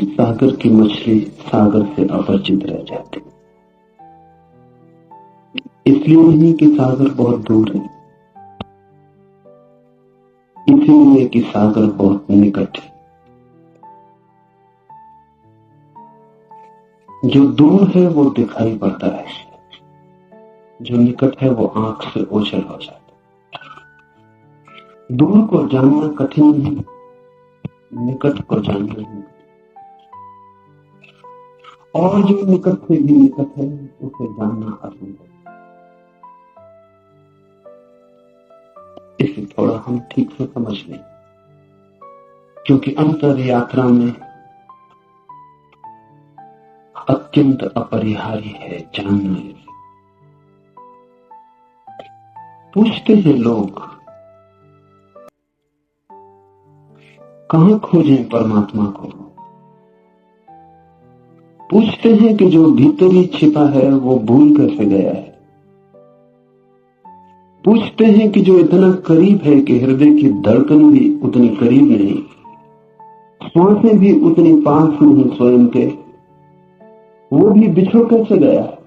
सागर की मछली सागर से अपरिचित रह जाती, इसलिए नहीं कि सागर बहुत दूर है, इसलिए कि सागर बहुत निकट है। जो दूर है वो दिखाई पड़ता है, जो निकट है वो आंख से ओझल हो जाता है। दूर को जानना कठिन नहीं, निकट को जानना नहीं, और जो निकट से भी निकट है उसे जानना असंभव। इसे थोड़ा हम ठीक से समझ लें, क्योंकि अंतर यात्रा में अत्यंत अपरिहार्य है जानना। पूछते हैं लोग, कहां खोजें परमात्मा को? पूछते हैं कि जो भीतर ही छिपा है वो भूल कैसे गया है? पूछते हैं कि जो इतना करीब है कि हृदय की धड़कन भी उतनी करीब नहीं, श्वासें भी उतनी पास नहीं स्वयं के, वो भी बिछड़ कैसे गया है?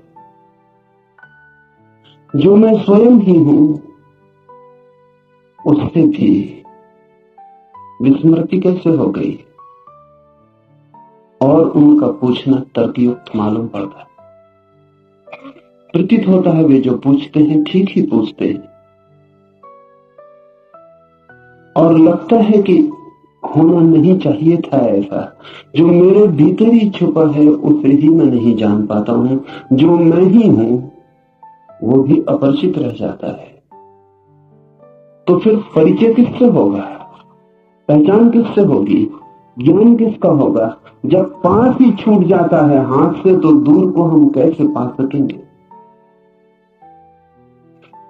जो मैं स्वयं ही हूं उससे भी विस्मृति कैसे हो गई? और उनका पूछना तर्कयुक्त मालूम पड़ता है। प्रतीत होता है वे जो पूछते हैं ठीक ही पूछते हैं, और लगता है कि होना नहीं चाहिए था ऐसा। जो मेरे भीतर ही छुपा है उसे ही मैं नहीं जान पाता हूं, जो मैं ही हूं वो भी अपरिचित रह जाता है। तो फिर परिचय किससे होगा? पहचान किससे होगी? ज्ञान किसका होगा? जब पास ही छूट जाता है हाथ से तो दूर को हम कैसे पा सकेंगे?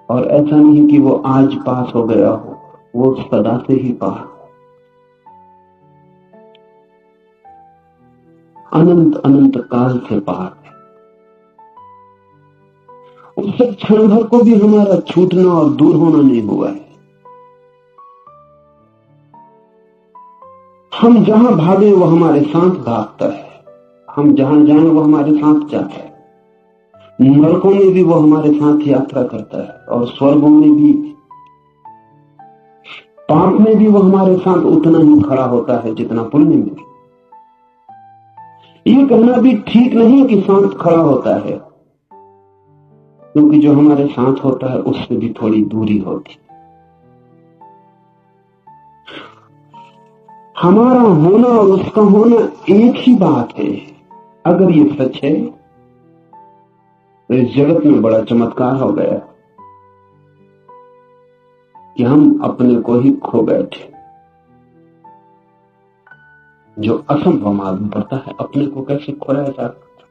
और ऐसा नहीं कि वो आज पास हो गया हो, वो सदा से ही पास, अनंत अनंत काल से पार है। उससे क्षण भर को भी हमारा छूटना और दूर होना नहीं हुआ है। हम जहां भागे वो हमारे साथ भागता है, हम जहां जाएं वो हमारे साथ जाता है। नरकों में भी वो हमारे साथ यात्रा करता है, और स्वर्गों में भी, पाप में भी वो हमारे साथ उतना ही खड़ा होता है जितना पुण्य में। ये कहना भी ठीक नहीं कि साथ खड़ा होता है, क्योंकि जो हमारे साथ होता है उससे भी थोड़ी दूरी होती। हमारा होना और उसका होना एक ही बात है। अगर ये सच है तो इस जगत में बड़ा चमत्कार हो गया कि हम अपने को ही खो बैठे। जो असंभव मालूम पड़ता है, अपने को कैसे खोया जा सकता?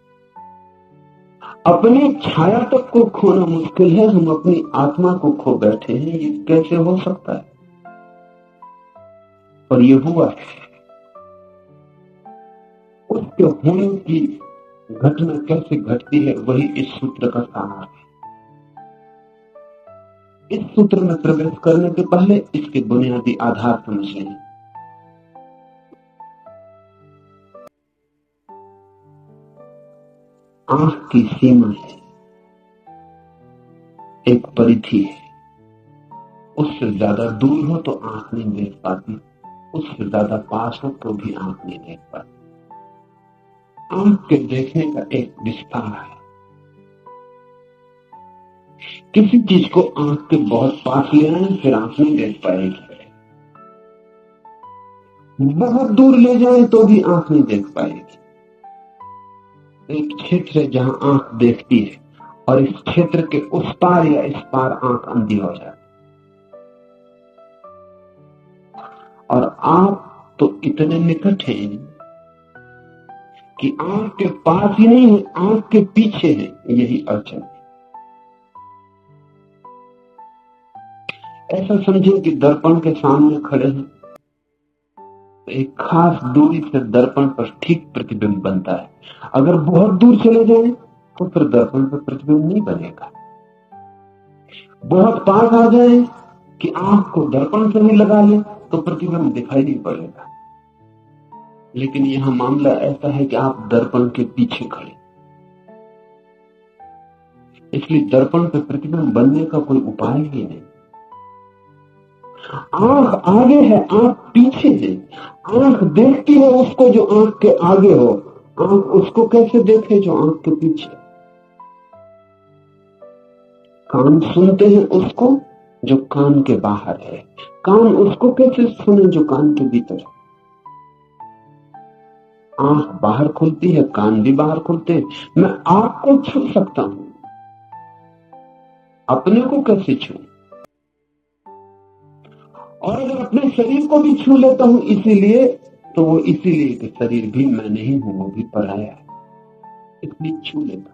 अपनी छाया तक को खोना मुश्किल है, हम अपनी आत्मा को खो बैठे हैं। ये कैसे हो सकता है? और ये हुआ है। उसके होने की घटना कैसे घटती है, वही इस सूत्र का सार है। इस सूत्र में प्रवेश करने के पहले इसके बुनियादी आधार समझ लें। आंख की सीमा है, एक परिधि है। उससे ज्यादा दूर हो तो आंख नहीं देख पाती, उससे ज्यादा पास हो तो भी आंख नहीं देख पाती। आंख के देखने का एक विस्तार है। किसी चीज को आंख के बहुत पास ले आए फिर आंख नहीं देख पाएगी, बहुत दूर ले जाए तो भी आंख नहीं देख पाएगी। एक क्षेत्र है जहां आंख देखती है, और इस क्षेत्र के उस पार या इस पार आंख अंधी हो जाती। और आप तो इतने निकट हैं कि आंख के पास ही नहीं है, आंख के पीछे है। यही अड़चन है। ऐसा समझें कि दर्पण के सामने खड़े हैं, तो एक खास दूरी से दर्पण पर ठीक प्रतिबिंब बनता है। अगर बहुत दूर चले जाएं तो फिर दर्पण पर प्रतिबिंब नहीं बनेगा। बहुत पास आ जाए कि आंख को दर्पण से नहीं लगा ले तो प्रतिबिंब दिखाई नहीं पड़ेगा। लेकिन यहां मामला ऐसा है कि आप दर्पण के पीछे खड़े, इसलिए दर्पण पे प्रतिबिंब बनने का कोई उपाय ही नहीं। आंख आगे है, आंख पीछे है। आंख देखती है उसको जो आंख के आगे हो, आंख उसको कैसे देखे जो आंख के पीछे। कान सुनते हैं उसको जो कान के बाहर है, कान उसको कैसे सुने जो कान के भीतर है। आंख बाहर खुलती है, कान भी बाहर खुलते हैं। मैं आपको छू सकता हूं, अपने को कैसे छू? और अगर अपने शरीर को भी छू लेता हूं इसीलिए, तो वो इसीलिए कि शरीर भी मैं नहीं हूं, वो भी पराया है, इसलिए छू लेता।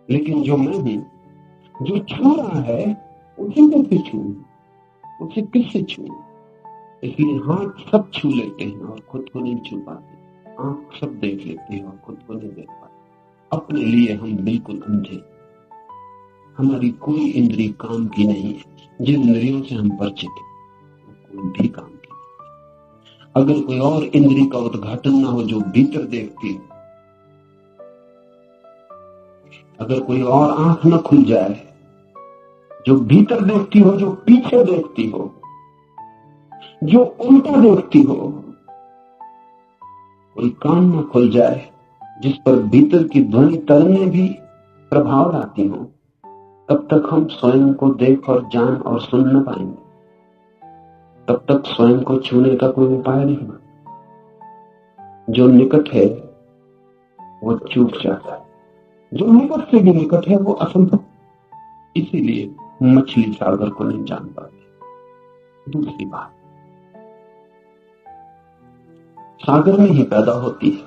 लेकिन जो मैं हूं, जो छू रहा है, उसे कैसे छू? उसे किससे छू? इसलिए हाथ सब छू लेते हैं और खुद को नहीं छू पाते। आंख सब देख लेते हैं और खुद को नहीं देख पाते। अपने लिए हम बिल्कुल अंधे, हमारी कोई इंद्रिय काम की नहीं है। जिन इंद्रियों से हम परिचित हैं कोई भी काम की नहीं। अगर कोई और इंद्रिय का उद्घाटन ना हो जो भीतर देखती हो, अगर कोई और आंख न खुल जाए जो भीतर देखती हो, जो पीछे देखती हो, जो उल्टा देखती हो, कोई कान न खुल जाए जिस पर भीतर की ध्वनि तरंगें भी प्रभाव लाती हो, तब तक हम स्वयं को देख और जान और सुन न पाएंगे। तब तक स्वयं को छूने का कोई उपाय नहीं। जो निकट है वो चूक जाता है, जो निकट से भी निकट है वो असंभव। इसीलिए मछली सागर को नहीं जान पाती। दूसरी बात, सागर में ही पैदा होती है,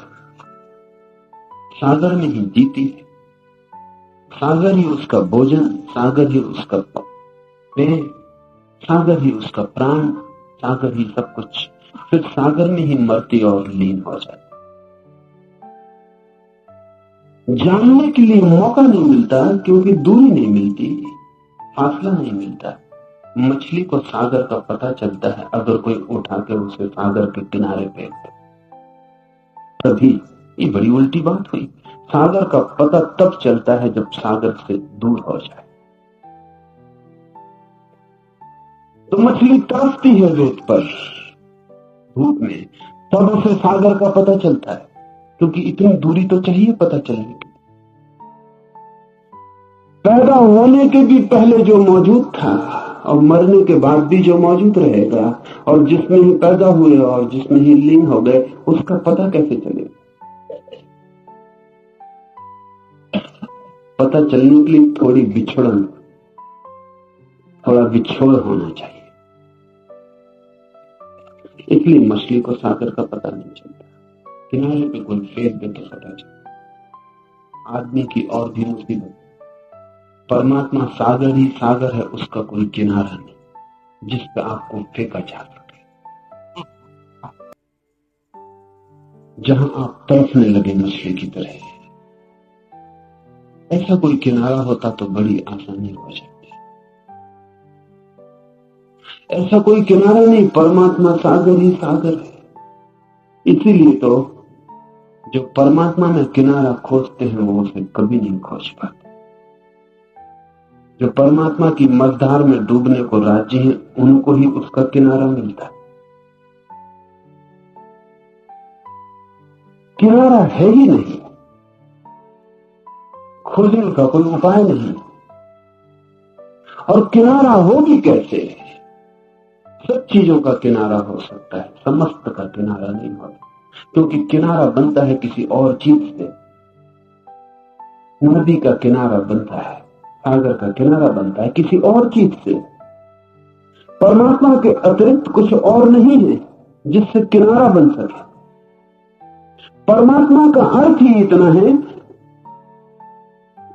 सागर में ही जीती है, सागर ही उसका भोजन, सागर ही उसका पेय, सागर ही उसका प्राण, सागर ही सब कुछ। फिर सागर में ही मरती और लीन हो जाती। जानने के लिए मौका नहीं मिलता क्योंकि दूरी नहीं मिलती, फासला नहीं मिलता। मछली को सागर का पता चलता है अगर कोई उठा के उसे सागर के किनारे फेंक दे, तभी। ये बड़ी उल्टी बात हुई। सागर का पता तब चलता है जब सागर से दूर हो जाए। तो मछली तरसती है रेत पर, धूप में, तब उसे सागर का पता चलता है, क्योंकि इतनी दूरी तो चाहिए पता चलने की। पैदा होने के भी पहले जो मौजूद था और मरने के बाद भी जो मौजूद रहेगा, और जिसमें ही पैदा हुए और जिसमें ही लीन हो गए, उसका पता कैसे चलेगा? पता चलने के लिए थोड़ी बिछड़न, थोड़ा बिछोड़ होना चाहिए। इसलिए मछली को सागर का पता नहीं चलता। किनारे पे कोई फेंक दे तो पता चलता। आदमी की और भी मुसीबत, परमात्मा सागर ही सागर है, उसका कोई किनारा नहीं जिस पे आपको फेंका जा सके। जहां आप तरसने लगे मछली की तरह, ऐसा कोई किनारा होता तो बड़ी आसानी हो जाती। ऐसा कोई किनारा नहीं, परमात्मा सागर ही सागर है। इसीलिए तो जो परमात्मा में किनारा खोजते हैं वो उसे कभी नहीं खोज पाते। जो परमात्मा की मझधार में डूबने को राजी हैं, उनको ही उसका किनारा मिलता है। किनारा है ही नहीं, खोजने का कोई उपाय नहीं। और किनारा हो भी कैसे? सब चीजों का किनारा हो सकता है, समस्त का किनारा नहीं होता, क्योंकि किनारा बनता है किसी और चीज से। नदी का किनारा बनता है, सागर का किनारा बनता है किसी और चीज से। परमात्मा के अतिरिक्त कुछ और नहीं है जिससे किनारा बन सके। परमात्मा का अर्थ ही इतना है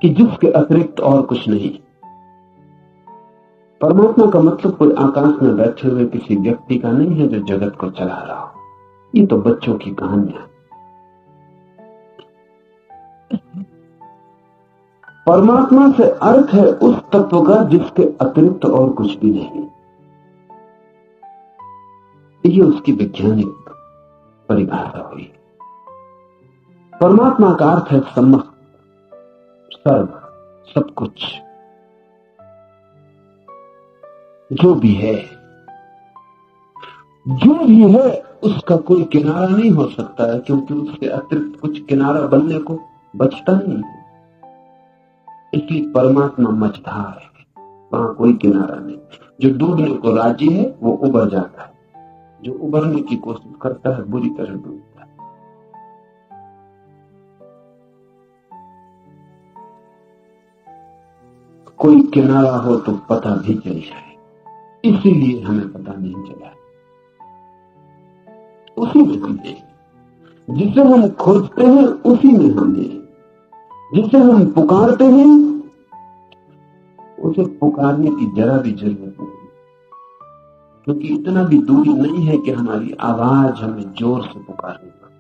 कि जिसके अतिरिक्त और कुछ नहीं। परमात्मा का मतलब कोई आकाश में बैठे हुए किसी व्यक्ति का नहीं है जो जगत को चला रहा हो। ये तो बच्चों की कहानियां। परमात्मा से अर्थ है उस तत्व का जिसके अतिरिक्त और कुछ भी नहीं। ये उसकी वैज्ञानिक परिभाषा हुई। परमात्मा का अर्थ है समस्त, सर्व, सब कुछ, जो भी है। जो भी है उसका कोई किनारा नहीं हो सकता है, क्योंकि उसके अतिरिक्त कुछ किनारा बनने को बचता नहीं है। इसलिए परमात्मा मझधार है, वहां कोई किनारा नहीं। जो डूबने को राजी है वो उबर जाता है, जो उबरने की कोशिश करता है बुरी तरह डूबता है। कोई किनारा हो तो पता भी चल जाए, इसीलिए हमें पता नहीं चला। उसी में हम हैं, जिसे हम खोजते हैं उसी में हम हैं, जिसे हम पुकारते हैं उसे पुकारने की जरा भी जरूरत नहीं, क्योंकि इतना भी दूरी नहीं है कि हमारी आवाज हमें जोर से पुकारनी पड़े।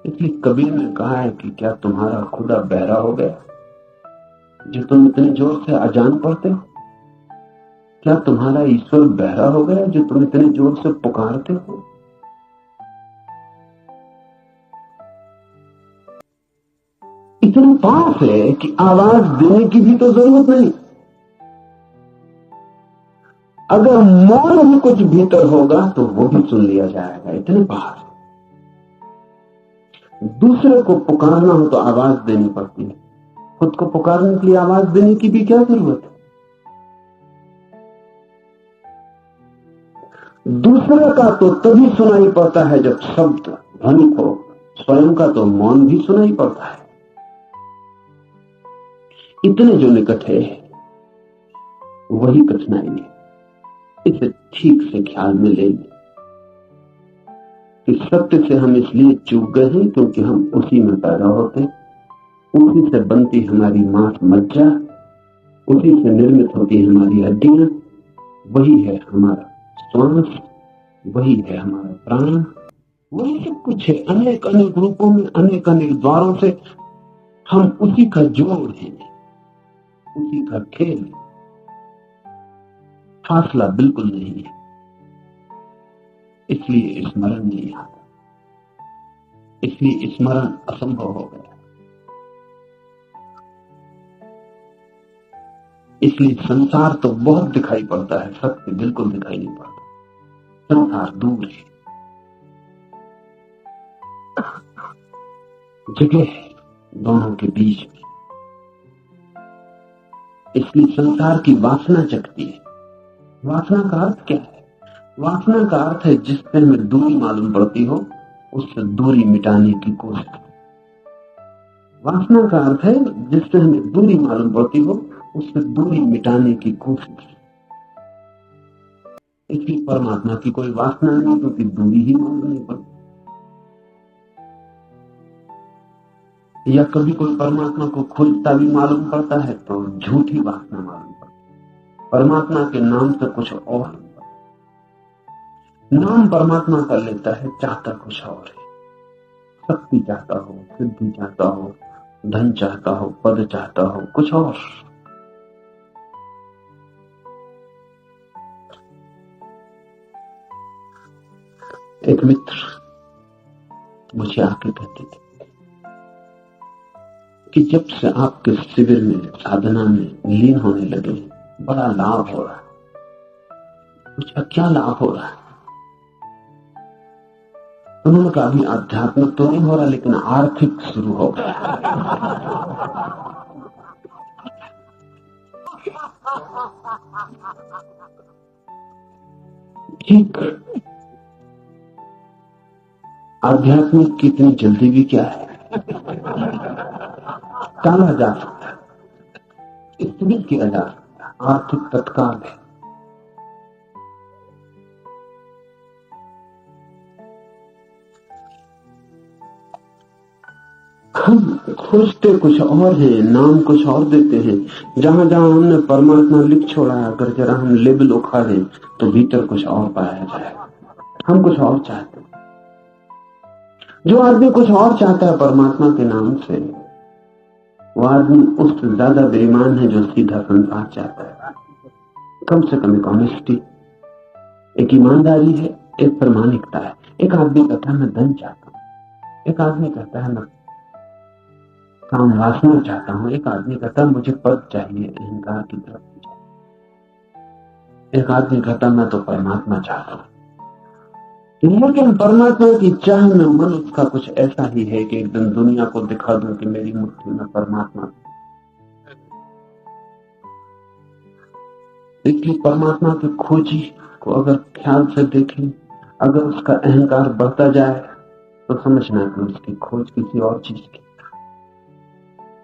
इसलिए कबीर ने कहा है कि क्या तुम्हारा खुदा बहरा हो गया जो तुम इतने जोर से अजान पढ़ते हो? क्या तुम्हारा ईश्वर बहरा हो गया जो तुम इतने जोर से पुकारते हो? इतना पास है कि आवाज देने की भी तो जरूरत नहीं। अगर मौन भी कुछ भीतर होगा तो वो भी सुन लिया जाएगा, इतने पास। दूसरे को पुकारना हो तो आवाज देनी पड़ती है, खुद को पुकारने के लिए आवाज देने की भी क्या जरूरत है? दूसरे का तो तभी सुनाई पड़ता है जब शब्द ध्वनिक हो, स्वयं का तो मौन भी सुनाई पड़ता है। इतने जो निकट है वही कठिनाई है। इसे ठीक से ख्याल में लेंगे कि सत्य से हम इसलिए चूक गए हैं क्योंकि हम उसी में पैदा होते, उसी से बनती हमारी मांस मज्जा, उसी से निर्मित होती हमारी हड्डियां, वही है हमारा श्वास, वही है हमारा प्राण, वही सब कुछ है। अनेक अनेक रूपों में, अनेक अनेक द्वारों से हम उसी का जोड़ है, उसी का खेल। फासला बिल्कुल नहीं है, इसलिए स्मरण नहीं आता, इसलिए स्मरण असंभव हो गया। इसलिए संसार तो बहुत दिखाई पड़ता है, सत्य बिल्कुल दिखाई नहीं पड़ता। संसार दूर है, जगह है दोनों के बीच में। इसलिए संसार की वासना जगती है। वासना का अर्थ क्या है? वासना का अर्थ है जिससे हमें दूरी मालूम पड़ती हो उससे दूरी मिटाने की कोशिश। वासना का अर्थ है जिससे हमें दूरी मालूम पड़ती हो उससे दूरी मिटाने की कोशिश। इसलिए परमात्मा की कोई वासना नहीं, क्योंकि दूरी ही मालूम नहीं पड़ती। या कभी कोई परमात्मा को खोजता भी मालूम पड़ता है तो झूठी वासना मालूम पड़ती। परमात्मा के नाम से कुछ और, नाम परमात्मा का लेता है, चाहता कुछ और है। शक्ति चाहता हो, सिद्धि चाहता हो, धन चाहता हो, पद चाहता हो, कुछ और। एक मित्र मुझे आके कहते थे कि जब से आपके शिविर में, साधना में लीन होने लगे बड़ा लाभ हो रहा है। पूछा क्या लाभ हो रहा है? उन्होंने कहा अभी आध्यात्मिक तो नहीं हो रहा लेकिन आर्थिक शुरू हो गया। ठीक, आध्यात्मिक की इतनी जल्दी भी क्या है, टाला जा सकता है, स्थगित किया जा सकता है। आर्थिक तत्काल है। हम खोजते कुछ और है, नाम कुछ और देते हैं। जहां जहां हमने परमात्मा लिख छोड़ा है, अगर जरा हम लेबल उखाड़े तो भीतर कुछ और पाया जाए। हम कुछ और चाहते हैं। जो आदमी कुछ और चाहता है परमात्मा के नाम से, वो आदमी उससे ज्यादा बेईमान है जो सीधा संसार चाहता है। कम से कम एक ऑनेस्टी, एक ईमानदारी है, एक प्रामाणिकता है। एक आदमी कहता है मैं धन चाहता हूं, एक आदमी कहता है मैं काम वासना चाहता हूं, एक आदमी कहता है मुझे पद चाहिए, अहंकार की तरफ चाहिए, एक आदमी कहता मैं तो परमात्मा चाहता हूं। लेकिन परमात्मा की चाह में मन उसका कुछ ऐसा ही है कि एक दिन दुनिया को दिखा दूं कि मेरी मुट्ठी में परमात्मा। इसलिए परमात्मा की खोजी को अगर ख्याल से देखें, अगर उसका अहंकार बढ़ता जाए तो समझना कि उसकी खोज किसी और चीज की।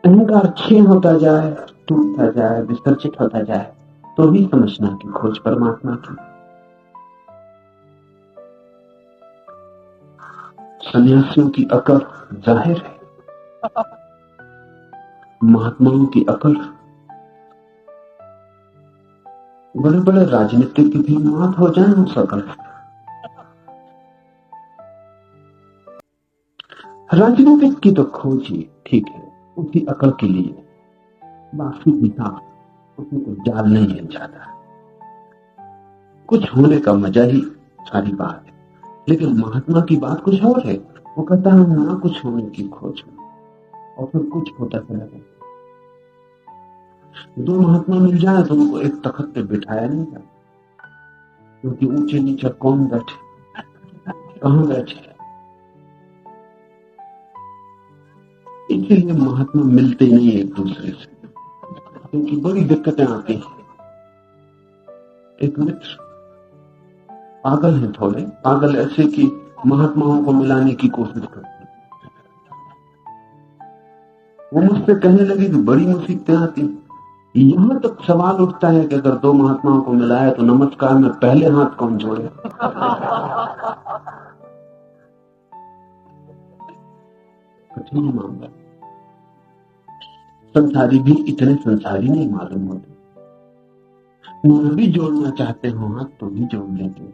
अहंकार क्षीण होता जाए, टूटता जाए, विसर्जित होता जाए तो ही समझना कि खोज परमात्मा की। सन्यासियों की अकल जाहिर है, महात्माओं की अकल, बड़े बड़े राजनीतिक भी मात हो जाए उस अकल। राजनीतिक की तो खोज ही ठीक है उसी अकल के लिए, बाकी हिसाब उसमें कोई जाल नहीं है ज्यादा, कुछ होने का मजा ही सारी बात है। लेकिन महात्मा की बात कुछ और है, वो कहता है ना कुछ होने की खोज में और फिर कुछ होता चला जाता। दो महात्मा मिल जाए तो उनको एक तख्त पे बिठाया नहीं जाता, क्योंकि ऊंचे नीचे कौन बैठे, कहां बैठे, इसलिए महात्मा मिलते नहीं एक दूसरे से, क्योंकि बड़ी दिक्कतें आती हैं। एक मित्र पागल है, थोड़े पागल ऐसे कि महात्माओं को मिलाने की कोशिश करते, वो मुझसे कहने लगी कि बड़ी मुसीबतें आती, यहां तक सवाल उठता है कि अगर दो महात्माओं को मिलाया तो नमस्कार में पहले हाथ कौन जोड़े। कठिन मामला, संसारी भी इतने संसारी नहीं मालूम होते, न भी जोड़ना चाहते हो हाथ तो भी जोड़ लेते।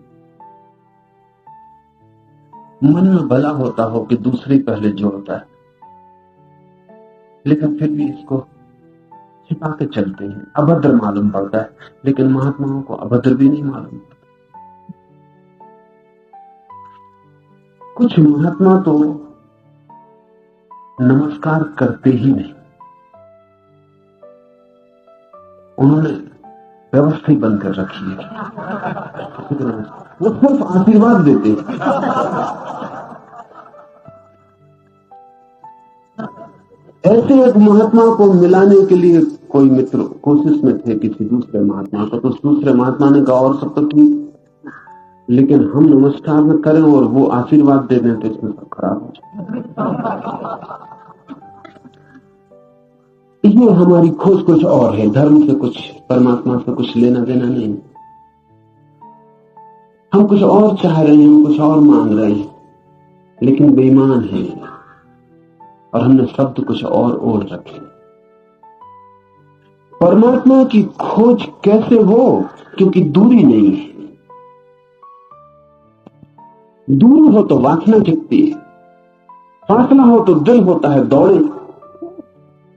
मन में भला होता हो कि दूसरे पहले जोड़ता है, लेकिन फिर भी इसको छिपा के चलते हैं, अभद्र मालूम पड़ता है। लेकिन महात्माओं को अभद्र भी नहीं मालूम पड़ता। कुछ महात्मा तो नमस्कार करते ही नहीं, उन्होंने व्यवस्था ही बंद कर रखी है, वो सिर्फ आशीर्वाद देते हैं। ऐसे एक महात्मा को मिलाने के लिए कोई मित्र कोशिश में थे किसी दूसरे महात्मा को, तो उस दूसरे महात्मा ने कहा और सब तो ठीक, लेकिन हम नमस्कार में करें और वो आशीर्वाद दे दें तो इसमें सब खराब हो जाए। ये हमारी खोज कुछ और है, धर्म से कुछ, परमात्मा से कुछ लेना देना नहीं। हम कुछ और चाह रहे हैं, हम कुछ और मांग रहे हैं, लेकिन बेईमान है और हमने शब्द कुछ और ओढ़ रखे। परमात्मा की खोज कैसे हो, क्योंकि दूरी नहीं है। दूरी हो तो वासना जगती है, फासला हो तो दिल होता है दौड़े,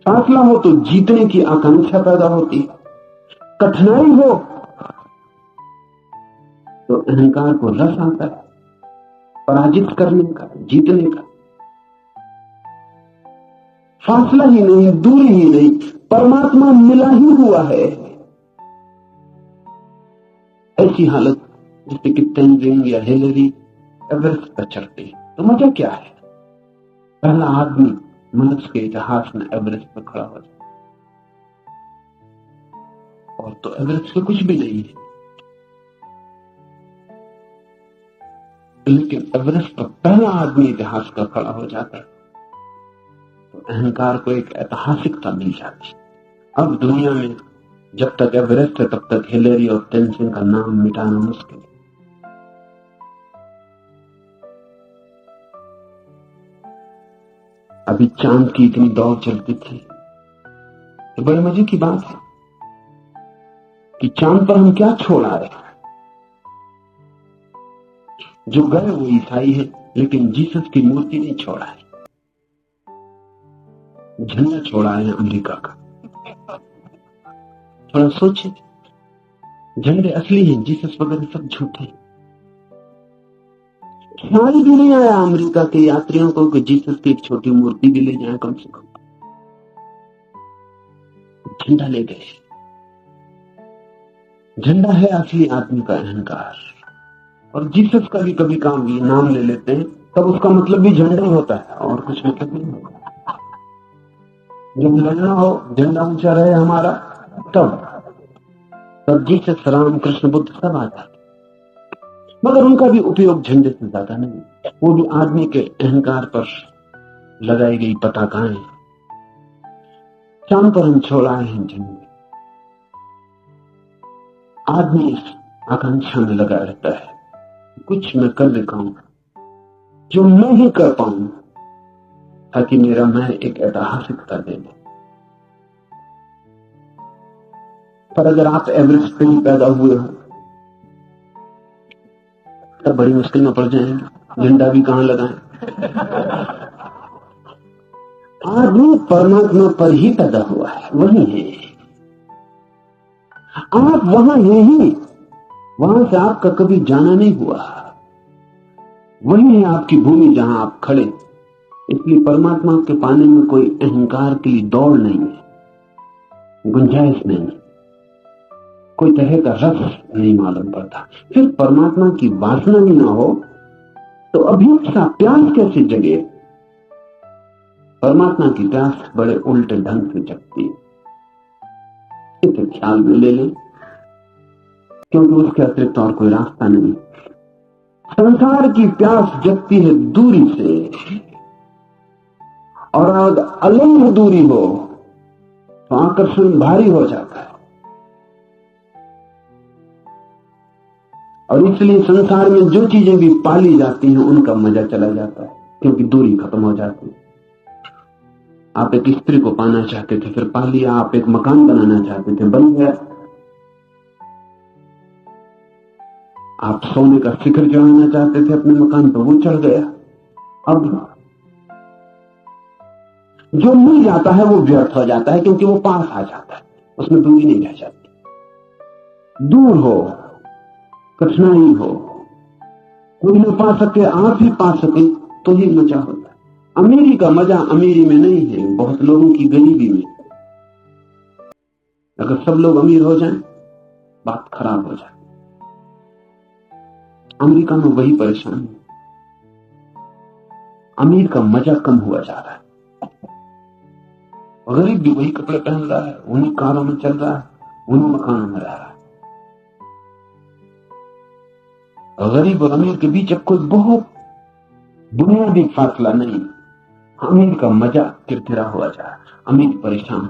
फासला हो तो जीतने की आकांक्षा पैदा होती, कठिनाई हो तो अहंकार को रस आता है पराजित करने का, जीतने का। फासला ही नहीं, दूरी ही नहीं, परमात्मा मिला ही हुआ है। ऐसी हालत जैसे कि तेंजिंग या हिलरी एवरेस्ट पर चढ़ते तो मजा क्या है, पहला आदमी मनुष्य के इतिहास में एवरेस्ट पर खड़ा हो जाए, और तो एवरेस्ट पे कुछ भी नहीं है, लेकिन एवरेस्ट पर पहला आदमी इतिहास का खड़ा हो जाता है तो अहंकार को एक ऐतिहासिकता मिल जाती। अब दुनिया में जब तक एवरेस्ट है तब तक हिलरी और तेंजिंग का नाम मिटाना मुश्किल है। अभी चांद की इतनी दौड़ चलती थी, तो बड़े मजे की बात है कि चांद पर हम क्या छोड़ आए। जो गए वो ईसाई है, लेकिन जीसस की मूर्ति नहीं छोड़ा है, झंडा छोड़ा है अमेरिका का। थोड़ा सोचे, झंडे असली हैं, जीसस वगैरह सब झूठे हैं। ख्याल भी नहीं आया अमेरिका के यात्रियों को कि जीसस की एक छोटी मूर्ति भी ले जाए कम से कम। झंडा ले गए। झंडा है असली आदमी का अहंकार। और जीसस का भी कभी काम भी नाम ले लेते हैं तब उसका मतलब भी झंडा होता है और कुछ मतलब नहीं होता। जब लड़ना हो, झंडा ऊंचा रहे हमारा, तब जीसस, राम, कृष्ण, बुद्ध सब आ जाते। मगर उनका भी उपयोग झंडे से ज्यादा नहीं, वो भी आदमी के अहंकार पर लगाई गई पताकाएं। चांद पर हम छोड़ाए हैं झंडे। आदमी इस आकांक्षा में लगा रहता है, कुछ मैं कर दिखाऊं जो मैं ही कर पाऊं, ताकि मेरा मैं एक ऐतिहासिकता दे दे। पर अगर आप एवरेस्ट पे ही पैदा हुए हो तब बड़ी मुश्किल में पड़ जाएंगे, झंडा भी कहां लगाएं। आदमी परमात्मा पर ही पैदा हुआ है, वही है। आप वहां हैं ही, वहां से आपका कभी जाना नहीं हुआ। वही है आपकी भूमि जहां आप खड़े। इसलिए परमात्मा के पाने में कोई अहंकार की दौड़ नहीं है, गुंजाइश नहीं, कोई तरह का रस नहीं मालूम पड़ता। फिर परमात्मा की वासना भी ना हो तो अभिप्सा, प्यास कैसे जगे? परमात्मा की प्यास बड़े उल्टे ढंग से जगती है। इसे ख्याल में ले लें, क्योंकि उसके अतिरिक्त और कोई रास्ता नहीं। संसार की प्यास जगती है दूरी से, और अगर अलंघ दूरी हो तो आकर्षण भारी हो जाता है। और इसलिए संसार में जो चीजें भी पाली जाती हैं उनका मजा चला जाता है, क्योंकि दूरी खत्म हो जाती है। आप एक स्त्री को पाना चाहते थे, फिर पा लिया। आप एक मकान बनाना चाहते थे, बन गया। आप सोने का शिखर चढ़ाना चाहते थे अपने मकान पर, वो चढ़ गया। अब जो मिल जाता है वो व्यर्थ हो जाता है, क्योंकि वो पास आ जाता है, उसमें दूरी नहीं रह जाती। दूर हो, कठिनाई हो, कोई न पा सके, आप ही पा सके तो ही मजा होता है। अमीरी का मजा अमीरी में नहीं है, बहुत लोगों की गरीबी में। अगर सब लोग अमीर हो जाएं, बात खराब हो जाए। अमेरिका में वही परेशानी, अमीर का मजा कम हुआ जा रहा है। गरीब भी वही कपड़े पहन रहा है, उन्हीं कारों में चल रहा है, उन्हीं मकानों में रह रहा है। गरीब और अमीर के बीच अब कोई बहुत बुनियादी फासला नहीं। अमीर का मजा किरकिरा हुआ जा रहा है, अमीर परेशान,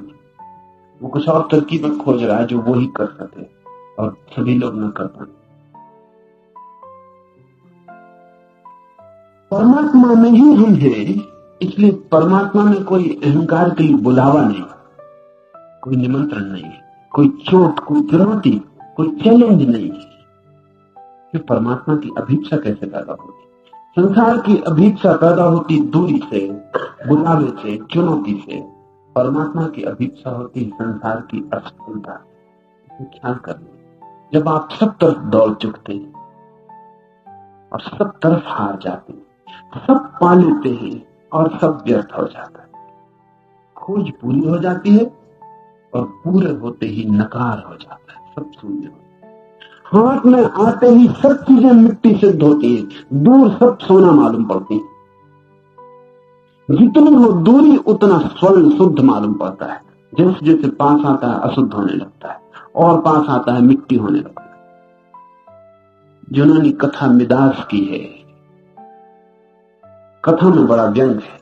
वो कुछ और तरकीबें खोज रहा है जो वो ही कर सके और सभी लोग न कर पाए। परमात्मा में ही हम हैं, इसलिए परमात्मा में कोई अहंकार के लिए बुलावा नहीं, कोई निमंत्रण नहीं, कोई चोट, कोई चुनौती, कोई चैलेंज नहीं है। फिर परमात्मा की अभीप्सा कैसे पैदा होती? संसार की अभीप्सा पैदा होती दूरी से, बुलावे से, चुनौती से। परमात्मा की अभीप्सा होती संसार की असफलता से। ख्याल कर लो, जब आप सब तरफ दौड़ चुकते हैं और सब तरफ हार जाते हैं, सब पा लेते हैं और सब व्यर्थ हो जाता है, खोज पूरी हो जाती है और पूरे होते ही नकार हो जाता है, सब शून्य हो। हाथ में आते ही सब चीजें मिट्टी सिद्ध होती हैं, दूर सब सोना मालूम पड़ती है। जितनी हो दूरी उतना स्वर्ण शुद्ध मालूम पड़ता है। जैसे जैसे पास आता है अशुद्ध होने लगता है, और पास आता है मिट्टी होने लगता है। यूनानी कथा मिदास की है। कथा में बड़ा व्यंग है।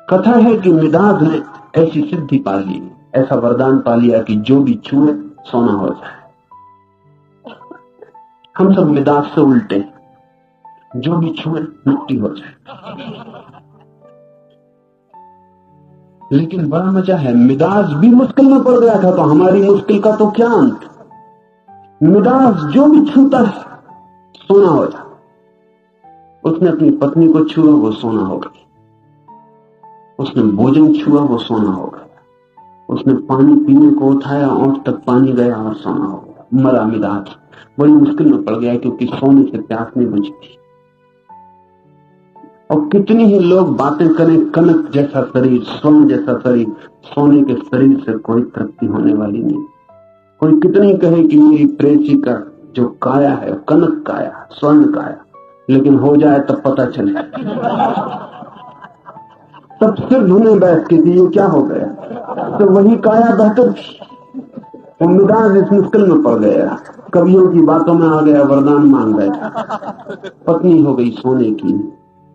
कथा है कि मिदास ने ऐसी सिद्धि पा ली, ऐसा वरदान पा लिया कि जो भी छुए सोना हो जाए। हम सब मिदास से उल्टे, जो भी छुए मिट्टी हो जाए। लेकिन बड़ा मजा है, मिदास भी मुश्किल में पड़ गया था, तो हमारी मुश्किल का तो क्या अंत। मिदास जो भी छूता है सोना हो जाता। उसने अपनी पत्नी को छुआ, वो सोना हो गई। उसने भोजन छुआ, वो सोना हो गया। उसने पानी पीने को उठाया, ओंठ तक पानी गया और सोना हो गया। मरा मिदास, बड़ी मुश्किल में पड़ गया, क्योंकि सोने से प्यास नहीं बुझती। और कितनी ही लोग बातें करें, कनक जैसा शरीर, स्वर्ण जैसा शरीर, सोने के शरीर से कोई तृप्ति होने वाली नहीं। कोई कितनी कहे कि मेरी प्रेसी का जो काया है कनक काया, स्वर्ण काया, लेकिन हो जाए तब पता चले, तब सिर धुने बैठ के कि ये क्या हो गया। तो वही काया बेहतर थी। वो मिजाज इस मुश्किल में पड़ गया, कवियों की बातों में आ गया, वरदान मांग बैठा। पत्नी हो गई सोने की,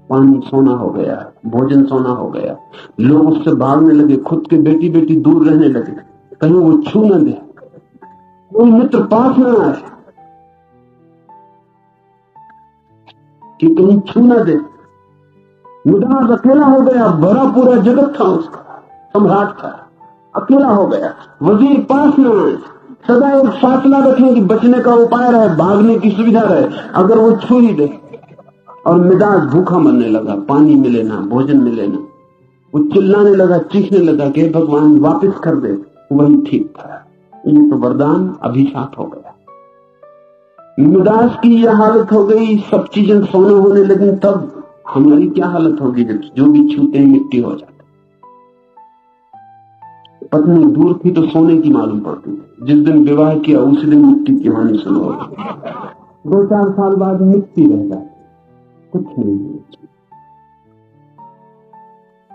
पानी सोना हो गया, भोजन सोना हो गया, लोग उससे भागने लगे, खुद के बेटी बेटी दूर रहने लगे, कहीं वो छू न दे, कोई मित्र पास न आए कि कहीं छू न दे। मिजाज अकेला हो गया, भरा पूरा जगत था उसका, सम्राट था, अकेला हो गया, वजीर पास न आए, सदा एक फासला रखें कि बचने का उपाय रहे, भागने की सुविधा रहे, अगर वो छू ही दे। और मिजाज भूखा मरने लगा, पानी मिले ना, भोजन मिले ना, वो चिल्लाने लगा, चीखने लगा कि भगवान वापस कर दे। वही ठीक था। ये तो वरदान अभिशाप हो गया। मिजाज की यह हालत हो गई, सब चीजें सोने होने लगी, तब हमारी क्या हालत होगी जब जो भी छूते हैं मिट्टी हो जाती। पत्नी दूर थी तो सोने की मालूम पड़ती थी, जिस दिन विवाह किया उसी दिन मिट्टी की हानि शुरू हो गई। 2-4 साल बाद मिट्टी रह जाती, कुछ नहीं,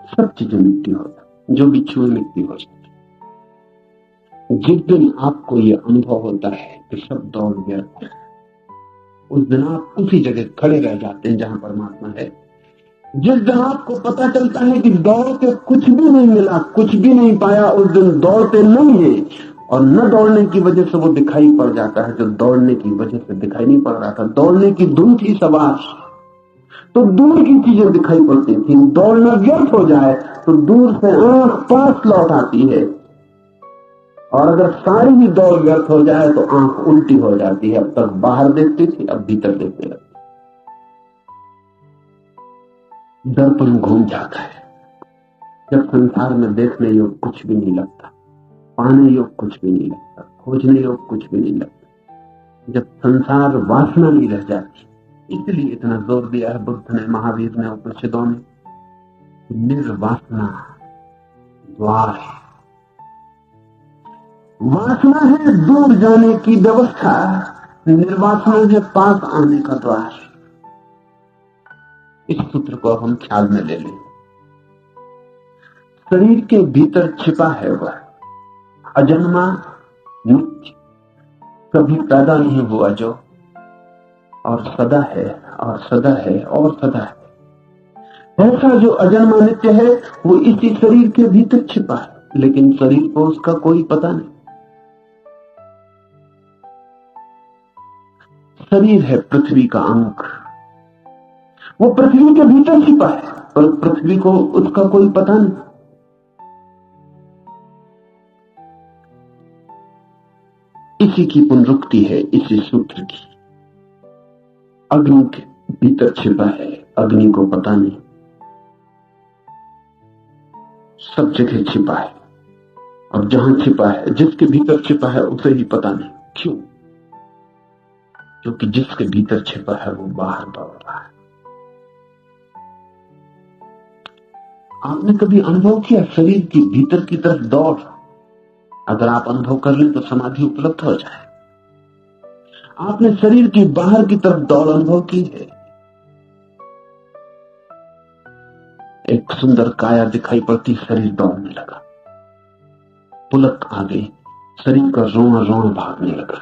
सब चीजें मिट्टी हो जाती, जो भी छुए मिट्टी हो जाती। जिस दिन आपको ये अनुभव होता है कि सब दौड़ व्यर्थ है, उस दिन आप उसी जगह खड़े रह जाते हैं जहां परमात्मा है। जिस दिन आपको पता चलता है कि दौड़ के कुछ भी नहीं मिला, कुछ भी नहीं पाया, उस दिन दौड़ते नहीं है, और न दौड़ने की वजह से वो दिखाई पड़ जाता है जो दौड़ने की वजह से दिखाई नहीं पड़ रहा था। दौड़ने की धुन थी सवार, तो दूर की चीजें दिखाई पड़ती थी। दौड़ना व्यर्थ हो जाए तो दूर से आंख पास लौट आती है, और अगर सारी ही दौड़ व्यर्थ हो जाए तो आंख उल्टी हो जाती है। अब तक बाहर देखती थी, अब भीतर देखने लगती। दर्पण घूम जाता है जब संसार में देखने योग कुछ भी नहीं लगता, पाने योग कुछ भी नहीं लगता, खोजने योग कुछ भी नहीं लगता, जब संसार वासना नहीं रह जाती। इसलिए इतना जोर दिया है बुद्ध ने, महावीर ने, उपनिषदों ने, निर्वासना द्वार है। वासना है दूर जाने की व्यवस्था, निर्वासना है पास आने का द्वार। इस सूत्र को हम ख्याल में ले लें। शरीर के भीतर छिपा है वह अजन्मा नित्य, कभी पैदा नहीं हुआ जो, और सदा है और सदा है और सदा है। ऐसा जो अजन्मा नित्य है वो इसी शरीर के भीतर छिपा है, लेकिन शरीर को उसका कोई पता नहीं। शरीर है पृथ्वी का अंक, वो पृथ्वी के भीतर छिपा है, पर पृथ्वी को उसका कोई पता नहीं। इसी की पुनरुक्ति है इसी सूत्र की। अग्नि के भीतर छिपा है, अग्नि को पता नहीं, सब जगह छिपा है, और जहां छिपा है, जिसके भीतर छिपा है उसे ही पता नहीं। क्यों? क्योंकि जिसके भीतर छिपा है वो बाहर दौड़ रहा है। आपने कभी अनुभव किया शरीर की भीतर की तरफ दौड़? अगर आप अनुभव कर लें तो समाधि उपलब्ध हो जाए। आपने शरीर की बाहर की तरफ दौड़ अनुभव की है? एक सुंदर काया दिखाई पड़ती, शरीर दौड़ने लगा, पुलक आ गई, शरीर का रोना रोना भागने लगा।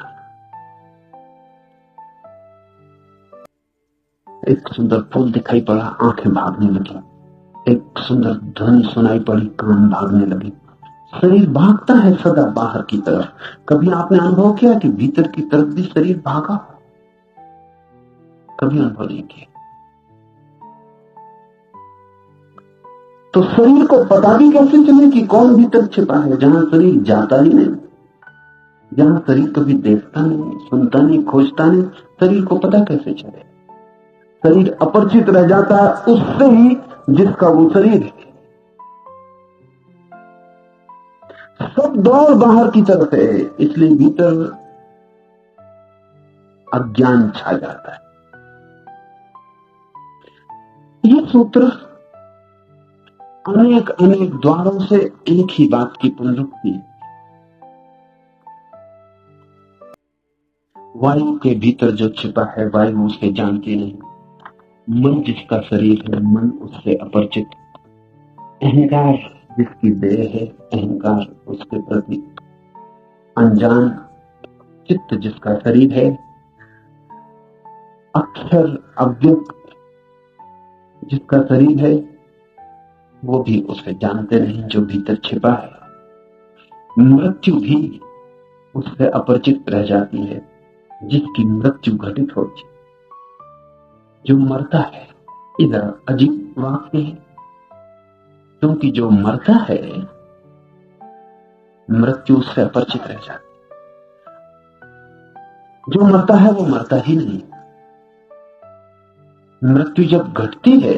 एक सुंदर फूल दिखाई पड़ा, आंखें भागने लगी। एक सुंदर ध्वनि सुनाई पड़ी, कान भागने लगे। शरीर भागता है सदा बाहर की तरफ। कभी आपने अनुभव किया कि भीतर की तरफ भी शरीर भागा? कभी अनुभव नहीं किया। तो शरीर को पता भी कैसे चले कि कौन भीतर छिपा है, जहां शरीर जाता ही नहीं, जहां शरीर कभी देखता नहीं, सुनता नहीं, खोजता नहीं, शरीर को पता कैसे चले? शरीर अपरिचित रह जाता है उससे ही जिसका वो शरीर है। सब दौड़ बाहर की तरफ है, इसलिए भीतर अज्ञान छा जाता है। ये सूत्र अनेक अनेक द्वारों से एक ही बात की पुनरुक्ति है। वायु के भीतर जो छिपा है वायु उसे जानती नहीं। मन जिसका शरीर है मन उससे अपरिचित। अहंकार जिसकी देह है अहंकार उसके प्रति अनजान। चित्त जिसका शरीर है अक्षर अव्यक्त जिसका शरीर है वो भी उसे जानते नहीं जो भीतर छिपा है। मृत्यु भी उससे अपरिचित रह जाती है जिसकी मृत्यु घटित होती। जो मरता है इधर अजीब वाक्य है क्योंकि जो मरता है मृत्यु उससे अपरिचित रह जाती। जो मरता है वो मरता ही नहीं। मृत्यु जब घटती है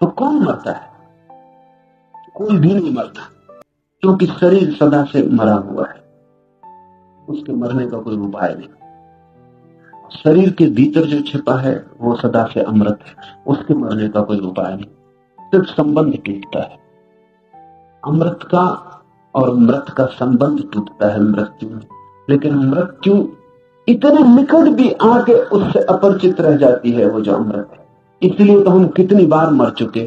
तो कौन मरता है? कोई भी नहीं मरता क्योंकि शरीर सदा से मरा हुआ है। उसके मरने का कोई उपाय नहीं। शरीर के भीतर जो छिपा है वो सदा से अमृत है। उसके मरने का कोई उपाय नहीं। सिर्फ संबंध टूटता है। अमृत का और मृत का संबंध टूटता है मृत्यु में। लेकिन मृत्यु इतने निकट भी आके उससे अपरिचित रह जाती है वो जो अमृत है। इसलिए तो हम कितनी बार मर चुके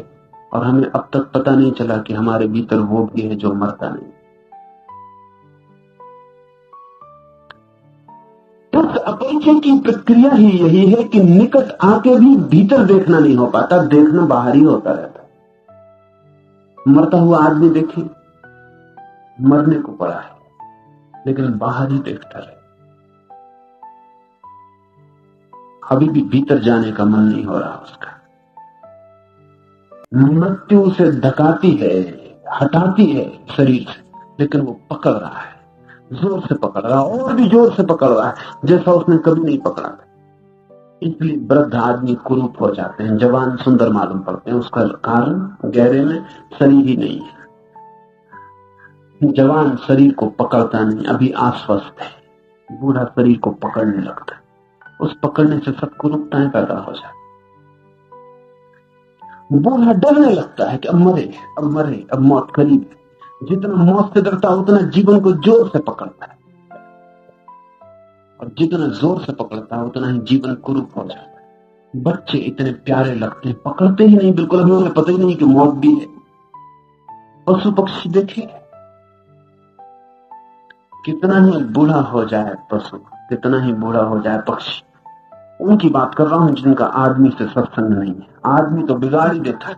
और हमें अब तक पता नहीं चला कि हमारे भीतर वो भी है जो मरता नहीं। उस अपरिचय की प्रक्रिया ही यही है कि निकट आके भी भीतर देखना नहीं हो पाता। देखना बाहर ही होता रहता है। मरता हुआ आदमी देखिए मरने को पड़ा है लेकिन बाहर ही देखता रहे। अभी भी भीतर जाने का मन नहीं हो रहा उसका। मृत्यु उसे धकाती है हटाती है शरीर से लेकिन वो पकड़ रहा है। जोर से पकड़ रहा है और भी जोर से पकड़ रहा है जैसा उसने कभी नहीं पकड़ा था। इसलिए वृद्ध आदमी कुरूप हो जाते हैं। जवान सुंदर मालूम पड़ते हैं। उसका कारण गहरे में शरीर ही नहीं है। जवान शरीर को पकड़ता नहीं अभी आश्वस्त है। बूढ़ा शरीर को पकड़ने लगता है। उस पकड़ने से सब कुरूपताएं पैदा हो जाती। बूढ़ा डरने लगता है कि अब मरे अब मौत करीब है। जितना मौत से डरता उतना जीवन को जोर से पकड़ता है और जितना जोर से पकड़ता है उतना ही जीवन कुरूप हो जाता है। बच्चे इतने प्यारे लगते हैं पकड़ते ही नहीं बिल्कुल। अभी उन्हें पता ही नहीं कि मौत भी है। पशु पक्षी देखे कितना ही बूढ़ा हो जाए पशु कितना ही बूढ़ा हो जाए पक्षी। उनकी बात कर रहा हूं जिनका आदमी से सत्संग नहीं है। आदमी तो बिगाड़ ही देता है।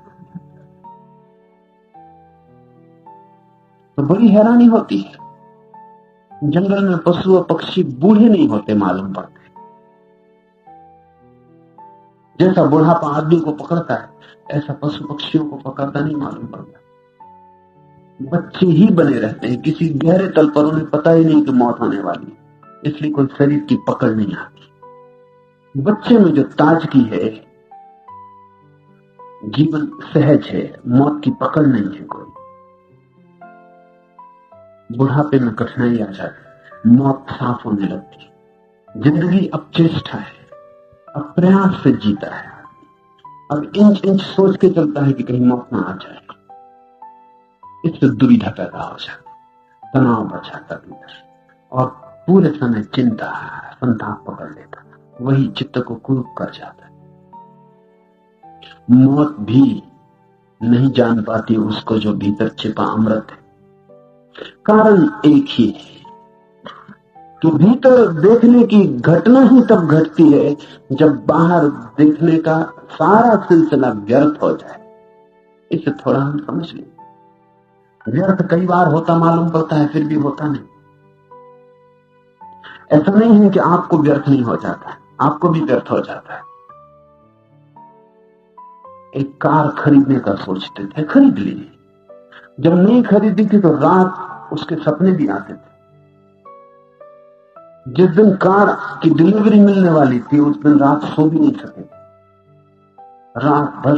तो बड़ी हैरानी होती है। जंगल में पशु और पक्षी बूढ़े नहीं होते मालूम पड़ते। जैसा बुढ़ापा आदमी को पकड़ता है ऐसा पशु पक्षियों को पकड़ता नहीं मालूम पड़ता। बच्चे ही बने रहते हैं। किसी गहरे तल पर उन्हें पता ही नहीं कि मौत होने वाली है। इसलिए कोई शरीर की पकड़ नहीं आती। बच्चे में जो ताजगी है जीवन सहज है। मौत की पकड़ नहीं है कोई। बुढ़ापे में कठिनाई आ जाती। मौत साफ होने लगती। जिंदगी अब चेष्टा है अब प्रयास से जीता है। अब इंच इंच सोच के चलता है कि कहीं मौत ना आ जाए। इससे दुविधा पैदा हो जाती। तनाव बढ़ जाता भीतर और पूरे समय चिंता संताप पकड़ लेता। वही चित्त को कुरूप कर जाता है। मौत भी नहीं जान पाती उसको जो भीतर छिपा अमृत है। कारण एक ही है कि भीतर देखने की घटना ही तब घटती है जब बाहर देखने का सारा सिलसिला व्यर्थ हो जाए। इसे थोड़ा हम समझ लें। व्यर्थ कई बार होता मालूम पड़ता है फिर भी होता नहीं। ऐसा नहीं है कि आपको व्यर्थ नहीं हो जाता। आपको भी व्यर्थ हो जाता है। एक कार खरीदने का सोचते थे खरीद ली। जब नहीं खरीदी थी तो रात उसके सपने भी आते थे। जिस दिन कार की डिलीवरी मिलने वाली थी उस दिन रात सो भी नहीं सके। रात भर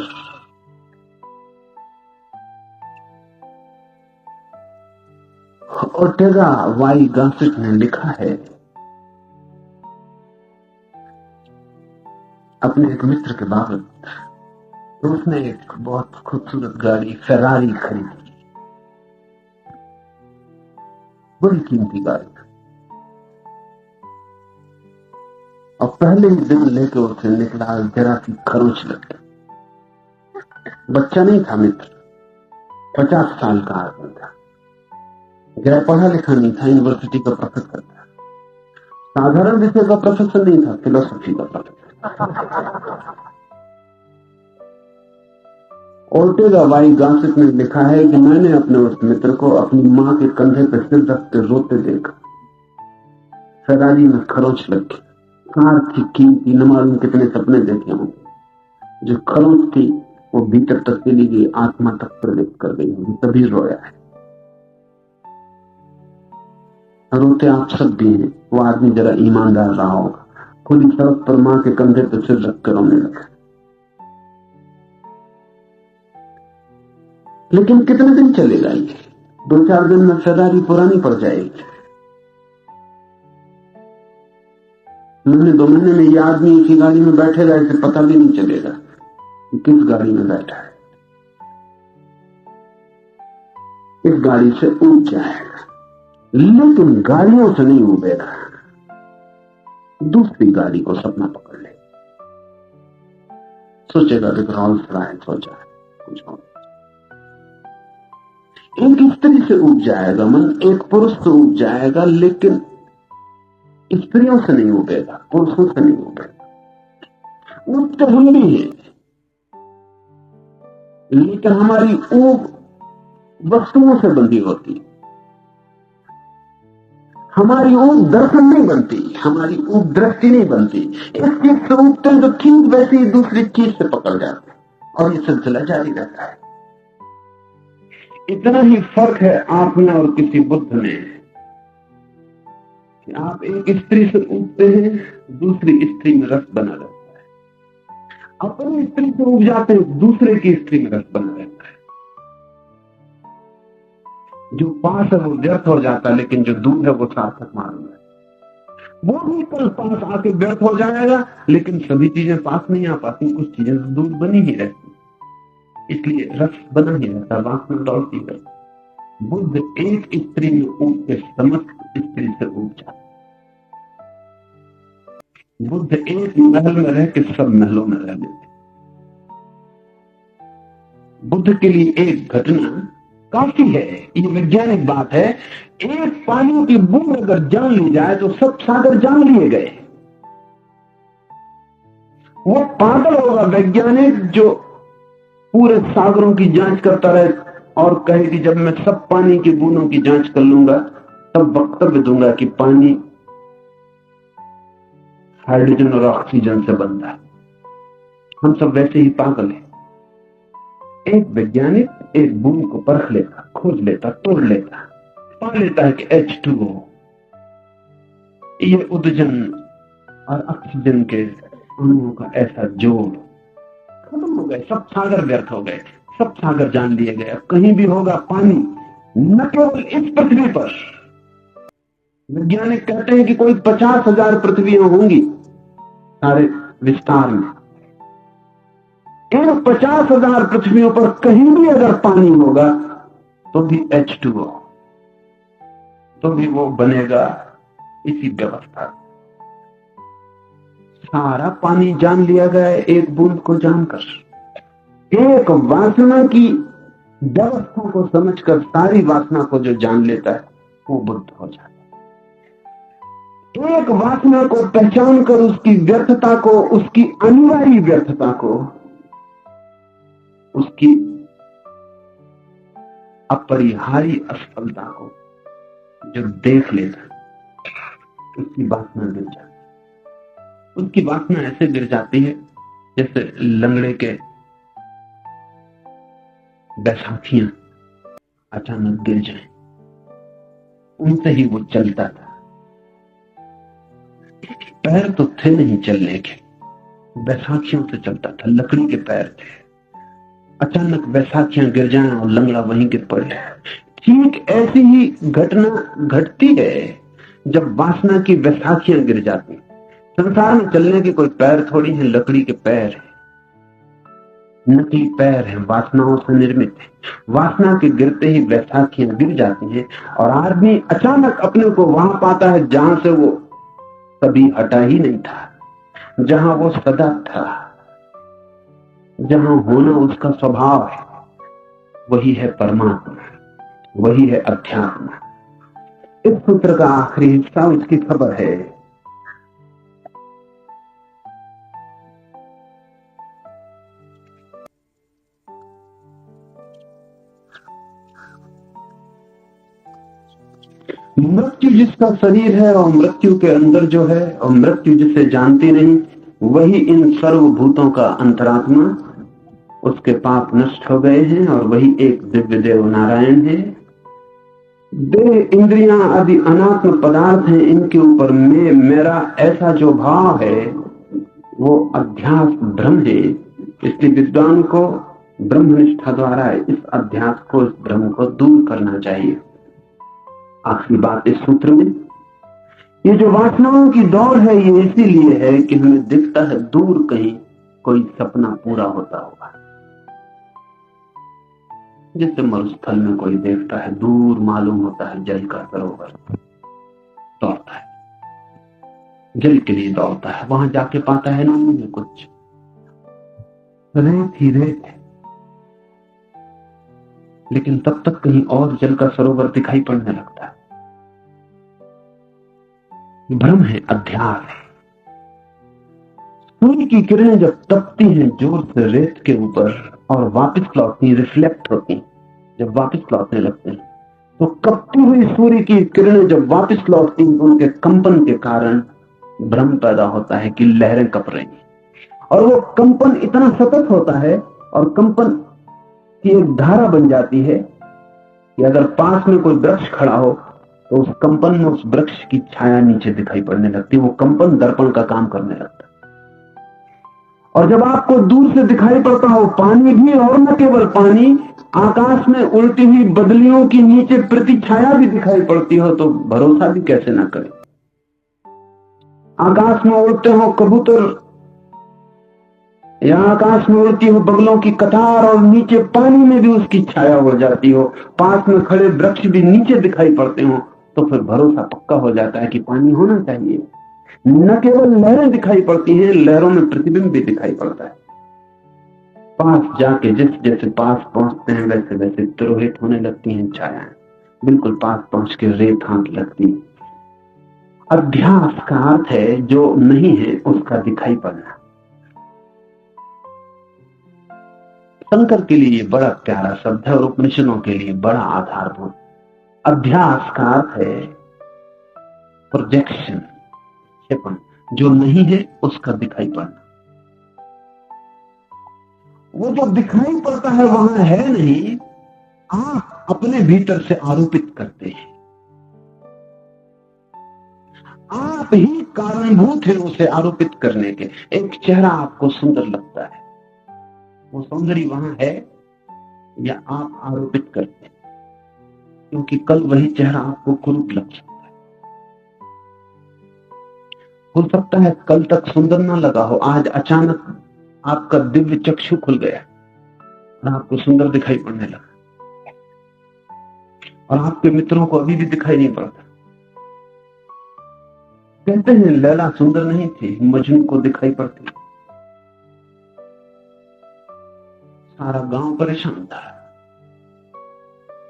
ओर्टेगा वाई गासिट ने लिखा है अपने एक मित्र के बाबत तो उसने एक बहुत खूबसूरत गाड़ी फेरारी खरीदी, बड़ी कीमती गाड़ी। और पहले ही दिन लेके उसे निकला, जरा सी खरोच लग गई। बच्चा नहीं था मित्र, 50 साल का आदमी था, जरा पढ़ा लिखा नहीं था, यूनिवर्सिटी का प्रोफेसर था, साधारण विषय का प्रोफेसर नहीं था, फिलोसफी का प्रोफेसर। ओर्टेगा वाई गासिप ने लिखा है कि मैंने अपने उस मित्र को अपनी मां के कंधे पर सिर रख के रोते देखा। फेरारी में खरोच लग गई, कार की कीमती, न मालूम कितने सपने देखे होंगे। जो खरोच थी वो भीतर तक चली गई, आत्मा तक प्रवेश कर गई होगी, तभी रोया है। रोते आप सब भी हैं। वो आदमी जरा ईमानदार रहा होगा, खुली सड़क पर मां के कंधे पर सिर रख कर रोने लगा। लेकिन कितने दिन चलेगा ये? 2-4 दिन में फेरारी पुरानी पड़ जाएगी। महीने 2 महीने में ये आदमी इसी गाड़ी में बैठेगा, इसे पता भी नहीं चलेगा कि किस गाड़ी में बैठा है। इस गाड़ी से ऊब जाएगा, लेकिन गाड़ियों से नहीं उबेगा, दूसरी गाड़ी को सपना पकड़ ले। सोचेगा कि रॉल्स रॉयस हो जाए, कुछ और। एक स्त्री से उब जाएगा मन, एक पुरुष से उब जाएगा, लेकिन स्त्रियों से नहीं उबेगा, पुरुषों से नहीं उबेगा। ऊब तो हम भी हैं, लेकिन हमारी ऊब वस्तुओं से बंधी होती। हमारी ऊब दर्शन नहीं बनती, हमारी ऊब दृष्टि नहीं बनती। इस चीज से उबते हैं तो ठीक वैसे ही दूसरी चीज से पकड़ जाते हैं, और ये सिलसिला जारी रहता है। इतना ही फर्क है आप में और किसी बुद्ध में कि आप एक स्त्री से उबते हैं, दूसरी स्त्री में रस बना रहता है। अपनी स्त्री से उब जाते हैं, दूसरे की स्त्री में रस बना रहता है। जो पास है वो व्यर्थ हो जाता है, लेकिन जो दूर है वो सार्थक मालूम है। वो भी कल पास आके व्यर्थ हो जाएगा, लेकिन सभी चीजें पास नहीं आ पाती, कुछ चीजें दूर बनी ही रहती, इसलिए रस बना ही रहता, वासना दौड़ती रहती। बुद्ध एक स्त्री में उब के समस्त स्त्री से उब जाता। बुद्ध एक महल में रह के सब महलों में रह लेते। बुद्ध के लिए एक घटना काफी है, ये वैज्ञानिक बात है। एक पानी की बूंद अगर जान ली जाए तो सब सागर जान लिए गए। वो पागल होगा वैज्ञानिक जो पूरे सागरों की जांच करता रहे और कहे कि जब मैं सब पानी की बूंदों की जांच कर लूंगा तब वक्तव्य दूंगा कि पानी हाइड्रोजन और ऑक्सीजन से बनता है। हम सब वैसे ही पागल हैं। एक वैज्ञानिक एक बूंद को परख लेता, खोज लेता, तोड़ लेता, पा लेता है कि H2O, ये उदजन और ऑक्सीजन के अणुओं का ऐसा जोड़। खत्म हो गए, सब सागर व्यर्थ हो गए, सब सागर जान लिए गए। अब कहीं भी होगा पानी, न केवल इस पृथ्वी पर। वैज्ञानिक कहते हैं कि कोई 50,000 पृथ्वियां होंगी सारे विस्तार में। इन 50,000 पृथ्वियों पर कहीं भी अगर पानी होगा तो भी H2O, तो भी वो बनेगा इसी व्यवस्था। सारा पानी जान लिया गया है एक बूंद को जानकर। एक वासना की व्यवस्था को समझकर सारी वासना को जो जान लेता है वो बुद्ध हो जाता है। एक वासना को पहचान कर उसकी व्यर्थता को, उसकी अनिवार्य व्यर्थता को, उसकी अपरिहार्य असफलता को जो देख लेता, उसकी वासना गिर जाती। उसकी वासना ऐसे गिर जाती है जैसे लंगड़े के बैसाखियां अचानक गिर जाएं। उनसे ही वो चलता था, पैर तो थे नहीं चलने के, बैसाखियों से चलता था, लकड़ी के पैर थे। अचानक बैसाखियां गिर जाएं और लंगड़ा वहीं गिर पड़े। ठीक ऐसी ही घटना घटती है जब वासना की बैसाखियां गिर जाती। संसार में चलने के कोई पैर थोड़ी है, लकड़ी के पैर है। नकली पैर हैं, वासनाओं से निर्मित है। वासना के गिरते ही बैसाखियां गिर जाती हैं और आदमी अचानक अपने को वहां पाता है जहां से वो कभी हटा ही नहीं था, जहां वो सदा था, जहां होना उसका स्वभाव है। वही है परमात्मा, वही है अध्यात्म। इस सूत्र का आखिरी हिस्सा उसकी खबर है। मृत्यु जिसका शरीर है और मृत्यु के अंदर जो है और मृत्यु जिसे जानती नहीं, वही इन सर्वभूतों का अंतरात्मा। उसके पाप नष्ट हो गए हैं और वही एक दिव्य देव नारायण है। देह इंद्रियां आदि अनात्म पदार्थ हैं, इनके ऊपर मैं मेरा ऐसा जो भाव है वो अध्यास भ्रम है। इसलिए विद्वान को ब्रह्मनिष्ठा द्वारा इस अध्यास को, इस भ्रम को दूर करना चाहिए। आखिरी बात इस सूत्र में, ये जो वासनाओं की दौड़ है ये इसीलिए है कि हमें दिखता है दूर कहीं कोई सपना पूरा होता होगा। जैसे मरुस्थल में कोई देखता है दूर मालूम होता है जल का सरोवर, दौड़ता है, जल के लिए दौड़ता है, वहां जाके पाता है ना मुझे कुछ रेत ही रेत है, लेकिन तब तक कहीं और जल का सरोवर दिखाई पड़ने लगता है। भ्रम है, अध्यास है। सूर्य की किरणें जब तपती हैं जोर से रेत के ऊपर और वापस लौटती, रिफ्लेक्ट होती, जब वापस लौटने लगते हैं, तो कपती हुई सूर्य की किरणें जब वापस लौटती हैं तो उनके कंपन के कारण भ्रम पैदा होता है कि लहरें कप रही हैं। और वो कंपन इतना सतत होता है और कंपन की एक धारा बन जाती है कि अगर पास में कोई वृक्ष खड़ा हो तो उस कंपन में उस वृक्ष की छाया नीचे दिखाई पड़ने लगती है। वो कंपन दर्पण का काम करने लगता है। और जब आपको दूर से दिखाई पड़ता हो पानी भी, और न केवल पानी, आकाश में उड़ती हुई बदलियों की नीचे प्रतिछाया भी दिखाई पड़ती हो, तो भरोसा भी कैसे ना करें। आकाश में उड़ते हो कबूतर या आकाश में उड़ती हो बगलों की कतार और नीचे पानी में भी उसकी छाया हो जाती हो, पास में खड़े वृक्ष भी नीचे दिखाई पड़ते हो, तो फिर भरोसा पक्का हो जाता है कि पानी होना चाहिए। न केवल लहरें दिखाई पड़ती हैं, लहरों में प्रतिबिंब भी दिखाई पड़ता है। पास जाके जैसे जैसे पास पहुंचते हैं वैसे वैसे तिरोहित होने लगती हैं छायाएं, बिल्कुल पास पहुंच के रेत हाथ लगती। अध्यास का अर्थ है जो नहीं है उसका दिखाई पड़ना। शंकर के लिए ये बड़ा प्यारा शब्द है और उपनिषदों के लिए बड़ा आधारभूत। अध्यास का अर्थ है प्रोजेक्शन, क्षेपण, जो नहीं है उसका दिखाई पड़ना। वो जो दिखाई पड़ता है वहां है नहीं, आप अपने भीतर से आरोपित करते हैं। आप ही कारणभूत हैं उसे आरोपित करने के। एक चेहरा आपको सुंदर लगता है, वो सौंदर्य वहां है या आप आरोपित करते हैं, क्योंकि कल वही चेहरा आपको कुरूप लग सकता है। हो सकता है कल तक सुंदर ना लगा हो, आज अचानक आपका दिव्य चक्षु खुल गया और आपको सुंदर दिखाई पड़ने लगा, और आपके मित्रों को अभी भी दिखाई नहीं पड़ता। कहते हैं लैला सुंदर नहीं थी, मजनू को दिखाई पड़ती। सारा गांव परेशान था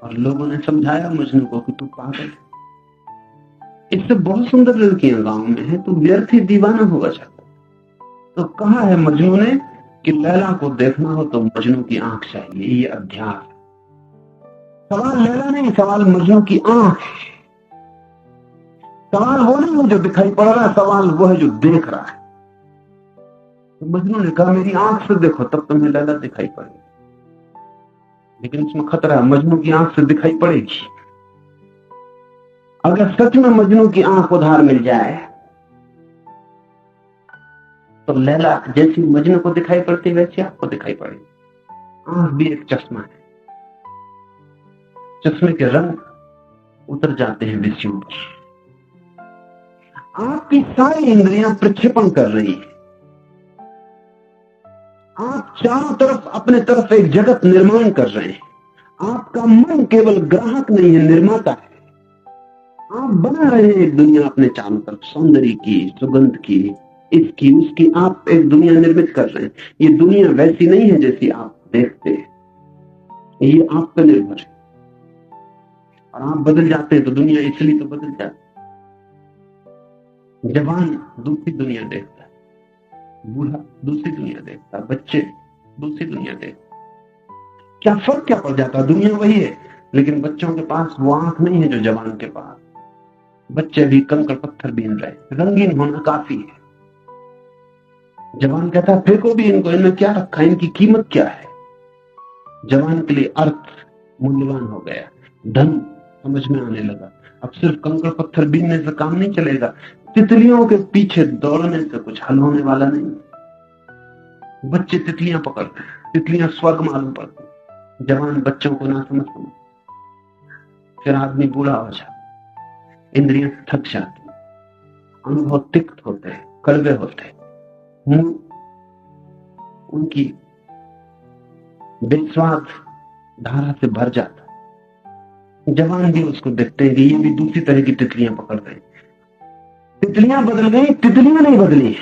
और लोगों ने समझाया मजनू को कि तू पागल है, इससे बहुत सुंदर लड़कियां गांव में है, तू व्यर्थ ही दीवाना होगा चाहता। तो कहा है मजनू ने कि लैला को देखना हो तो मजनू की आंख चाहिए। ये अध्यास। सवाल लैला नहीं, सवाल मजनू की आंख। सवाल वो नहीं है जो दिखाई पड़ रहा है, सवाल वो है जो देख रहा है। तो मजनू ने कहा मेरी आंख से देखो तब तुम्हें लैला दिखाई पड़ेगी। लेकिन इसमें खतरा है, मजनू की आंख से दिखाई पड़ेगी। अगर सच में मजनू की आंख उधार मिल जाए तो लैला जैसी मजनू को दिखाई पड़ती वैसी आपको दिखाई पड़ेगी। आंख भी एक चश्मा है, चश्मे के रंग उतर जाते हैं विषयों की। आपकी सारी इंद्रियां प्रक्षेपण कर रही है। आप चारों तरफ अपने तरफ एक जगत निर्माण कर रहे हैं। आपका मन केवल ग्राहक नहीं है, निर्माता है। आप बना रहे हैं एक दुनिया अपने चारों तरफ, सौंदर्य की, सुगंध की, इसकी उसकी, आप एक दुनिया निर्मित कर रहे हैं। ये दुनिया वैसी नहीं है जैसी आप देखते हैं, ये आप पर निर्भर है। और आप बदल जाते हैं तो दुनिया इसलिए तो बदल जाती है। जवान दूसरी दुनिया देखता है, बूढ़ा दूसरी दुनिया देखता है, बच्चे दूसरी दुनिया देखता है। क्या फर्क क्या पड़ जाता है? दुनिया वही है, लेकिन बच्चों के पास वो आंख नहीं है जो जवान के पास। बच्चे भी कंकड़ पत्थर बीन रहे, रंगीन होना काफी है। जवान कहता है फेंको भी इनको, इनमें क्या रखा है, इनकी कीमत क्या है। जवान के लिए अर्थ मूल्यवान हो गया, धन समझ में आने लगा। अब सिर्फ कंकड़ पत्थर बीनने से काम नहीं चलेगा, तितलियों के पीछे दौड़ने से कुछ हल होने वाला नहीं। बच्चे तितलियां पकड़ते हैं, तितलियां स्वर्ग मालूम पड़ती, जवान बच्चों को ना समझ। फिर आदमी बूढ़ा हो जाता, इंद्रियां थक जाती, अनुभव तिक्त होते हैं, कड़वे होते हैं, मुंह उनकी बेस्वाद धारा से भर जाता। जवान भी उसको देखते हैं कि ये भी दूसरी तरह की तितलियां पकड़ रहे हैं। तितलियां बदल गई, तितलियां नहीं बदली,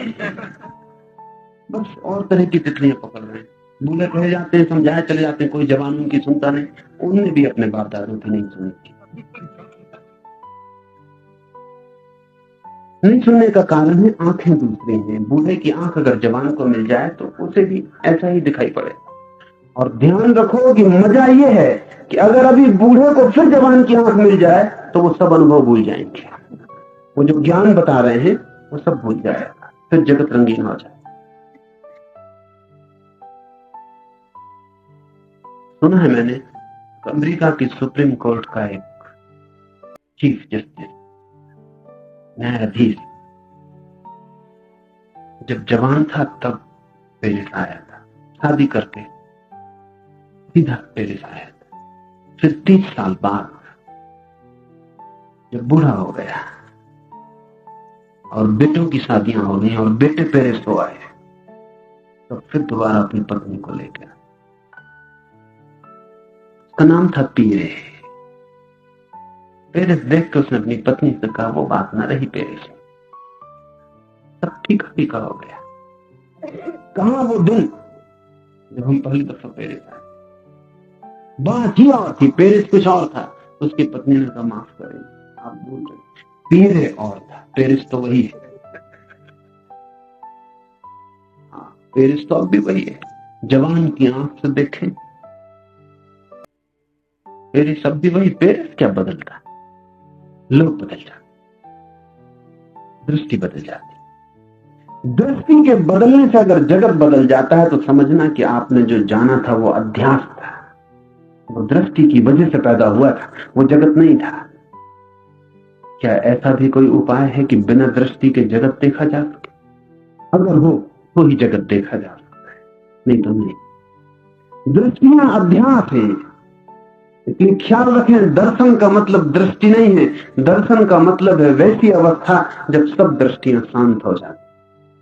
बस और तरह की तितलियां पकड़ रहे हैं। बूढ़े रह जाते हैं, समझाए चले जाते हैं, कोई जवान उनकी सुनता नहीं। उनने भी अपने बाप दादों की नहीं सुनी। नहीं सुनने का कारण है आंखें दूसरी हैं। बूढ़े की आंख अगर जवान को मिल जाए तो उसे भी ऐसा ही दिखाई पड़े। और ध्यान रखो कि मजा ये है कि अगर अभी बूढ़े को फिर जवान की आंख मिल जाए तो वो सब अनुभव भूल जाएंगे, वो जो ज्ञान बता रहे हैं वो सब भूल जाएगा, फिर जगत रंगीन हो जाए। सुना है मैंने, अमेरिका की सुप्रीम कोर्ट का एक चीफ जस्टिस, न्यायाधीश, जब जवान था तब पेरिस आया था, शादी करके सीधा पेरिस आया था। फिर 30 साल बाद जब बूढ़ा हो गया और बेटों की शादियां हो गई और बेटे पेरिस हो आए, तो फिर दोबारा अपनी पत्नी को लेकर, उसका नाम था पीरे। पेरिस देख के उसने अपनी पत्नी से कहा, वो बात ना रही पेरिस, सब फीका फीका हो गया। कहां वो दिन जब हम पहली दफा पेरिस आए, बात ही और थी, पेरिस कुछ और था। उसकी पत्नी ने कहा, माफ करें आप भूल रहे, पीरे और था, पेरिस तो वही है। हाँ, पेरिस तो अब भी वही है। जवान की आंख से देखें, पेरिस अब भी वही। पेरिस क्या बदलता, लोग बदल जाते, दृष्टि बदल जाती। दृष्टि के बदलने से अगर जगत बदल जाता है तो समझना कि आपने जो जाना था वो अध्यास था, वो दृष्टि की वजह से पैदा हुआ था, वो जगत नहीं था। क्या ऐसा भी कोई उपाय है कि बिना दृष्टि के जगत देखा जा सके? अगर हो तो ही जगत देखा जा सकता है, नहीं तो नहीं। दृष्टियां अध्यास है, इसलिए ख्याल रखें, दर्शन का मतलब दृष्टि नहीं है। दर्शन का मतलब है वैसी अवस्था जब सब दृष्टियां शांत हो जाती,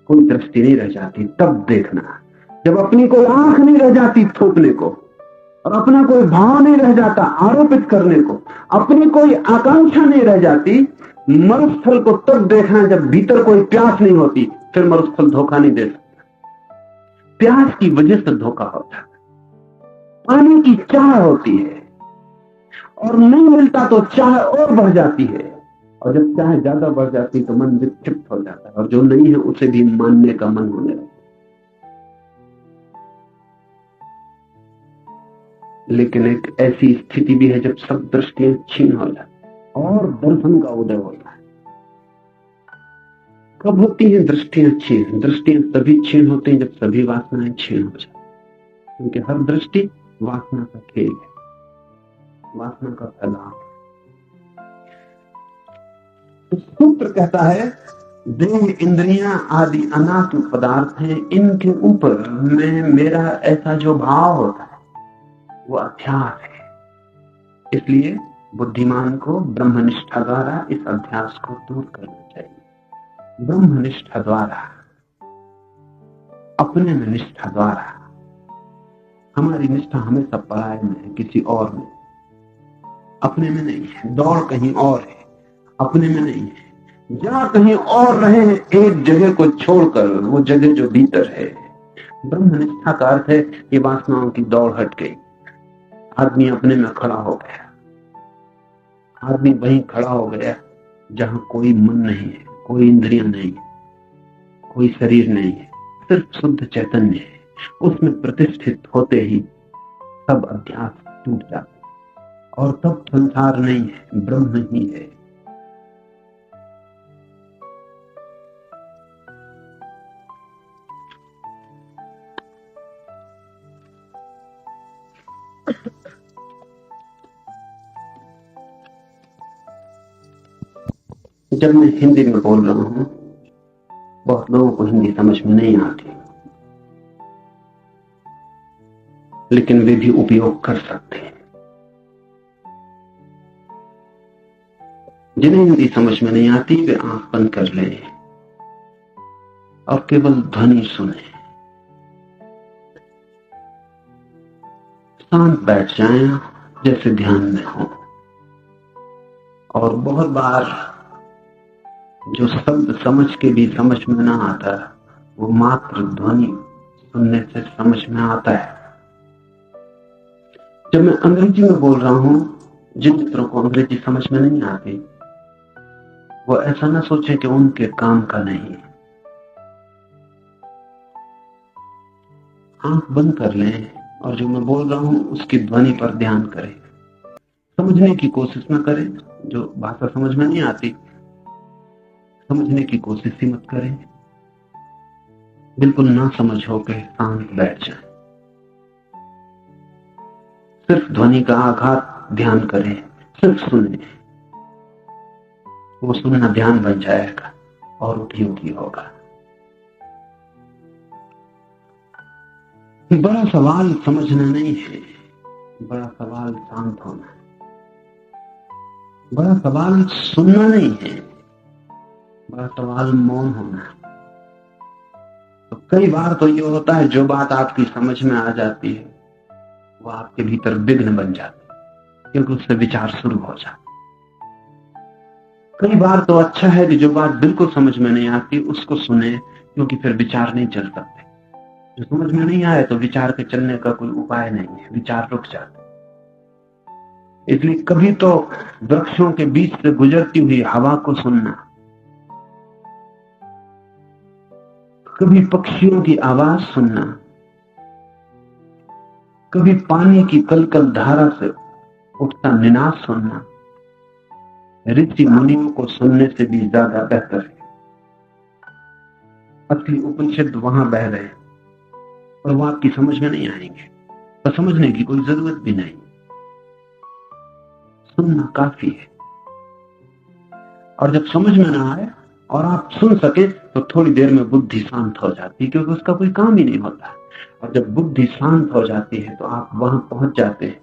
कोई दृष्टि नहीं रह जाती, तब देखना। जब अपनी कोई आंख नहीं रह जाती थोपने को, और अपना कोई भाव नहीं रह जाता आरोपित करने को, अपनी कोई आकांक्षा नहीं रह जाती, मरुस्थल को तब देखना जब भीतर कोई प्यास नहीं होती। फिर मरुस्थल धोखा नहीं दे सकता, प्यास की वजह से धोखा होता है। पानी की चाह होती है और नहीं मिलता तो चाह और बढ़ जाती है, और जब चाह ज्यादा बढ़ जाती है तो मन विक्षिप्त हो जाता है, और जो नहीं है उसे भी मानने का मन होने लगता है। लेकिन एक ऐसी स्थिति भी है जब सब दृष्टियां छीन हो जाती और दर्शन का उदय होता है। कब होती हैं दृष्टियां छीन? दृष्टियां तभी छीन होती हैं जब सभी वासनाएं छीन हो जाती, क्योंकि हर दृष्टि वासना का खेल है, वासना का फैलाव। तो सूत्र कहता है, देह इंद्रियां आदि अनात्म पदार्थ हैं, इनके ऊपर में मेरा ऐसा जो भाव होता है वो अध्यास है। इसलिए बुद्धिमान को ब्रह्मनिष्ठा द्वारा इस अध्यास को दूर करना चाहिए। ब्रह्मनिष्ठा द्वारा, अपने में निष्ठा द्वारा हमारी निष्ठा हमेशा पराये में है, किसी और में, अपने में नहीं है। दौड़ कहीं और है, अपने में नहीं है। जहां कहीं और रहे हैं एक जगह को छोड़कर, वो जगह जो भीतर है। ब्रह्मनिष्ठा का अर्थ है ये वासनाओं की दौड़ हट गई, आदमी अपने में खड़ा हो गया। आदमी वहीं खड़ा हो गया जहां कोई मन नहीं है, कोई इंद्रियां नहीं है, कोई शरीर नहीं है, सिर्फ शुद्ध चैतन्य है। उसमें प्रतिष्ठित होते ही सब अध्यास टूट जाता, और तब संसार नहीं है, ब्रह्म ही है। जब मैं हिंदी में बोल रहा हूं, बहुत लोगों को हिंदी समझ में नहीं आती, लेकिन वे भी उपयोग कर सकते हैं। जिन्हें हिंदी समझ में नहीं आती वे आंख बंद कर लें और केवल ध्वनि सुने। शांत बैठ जाएं जैसे ध्यान में हो, और बहुत बार जो शब्द समझ के भी समझ में ना आता, वो मात्र ध्वनि सुनने से समझ में आता है। जब मैं अंग्रेजी में बोल रहा हूं, जिन मित्रों को अंग्रेजी समझ में नहीं आती वो ऐसा ना सोचे कि उनके काम का नहीं है। आंख बंद कर लें और जो मैं बोल रहा हूं उसकी ध्वनि पर ध्यान करें। समझने की कोशिश न करें, जो भाषा समझ में नहीं आती समझने की कोशिश ही मत करें। बिल्कुल ना समझ होके शांत बैठ जाएं, सिर्फ ध्वनि का आघात ध्यान करें, सिर्फ सुने। वो सुनना ध्यान बन जाएगा और उपयोगी होगा। बड़ा सवाल समझना नहीं है, बड़ा सवाल शांत होना है। बड़ा सवाल सुनना नहीं है, बड़ा सवाल मौन होना है। तो कई बार तो ये होता है जो बात आपकी समझ में आ जाती है वो आपके भीतर विघ्न बन जाती है, क्योंकि उससे विचार शुरू हो जाता। कई बार तो अच्छा है कि जो बात बिल्कुल समझ में नहीं आती उसको सुने, क्योंकि फिर विचार नहीं चल सकते। जो समझ में नहीं आए तो विचार के चलने का कोई उपाय नहीं है, विचार रुक जाते। इसलिए कभी तो वृक्षों के बीच से गुजरती हुई हवा को सुनना, कभी पक्षियों की आवाज सुनना, कभी पानी की कलकल धारा से उठता निनाद सुनना ऋषि मुनियों को सुनने से भी ज्यादा बेहतर है। असली उपनिषद वहां बह रहे हैं और वो आपकी समझ में नहीं आएंगे, तो समझने की कोई जरूरत भी नहीं, सुनना काफी है। और जब समझ में ना आए और आप सुन सके तो थोड़ी देर में बुद्धि शांत हो जाती है, क्योंकि उसका कोई काम ही नहीं होता। और जब बुद्धि शांत हो जाती है तो आप वहां पहुंच जाते हैं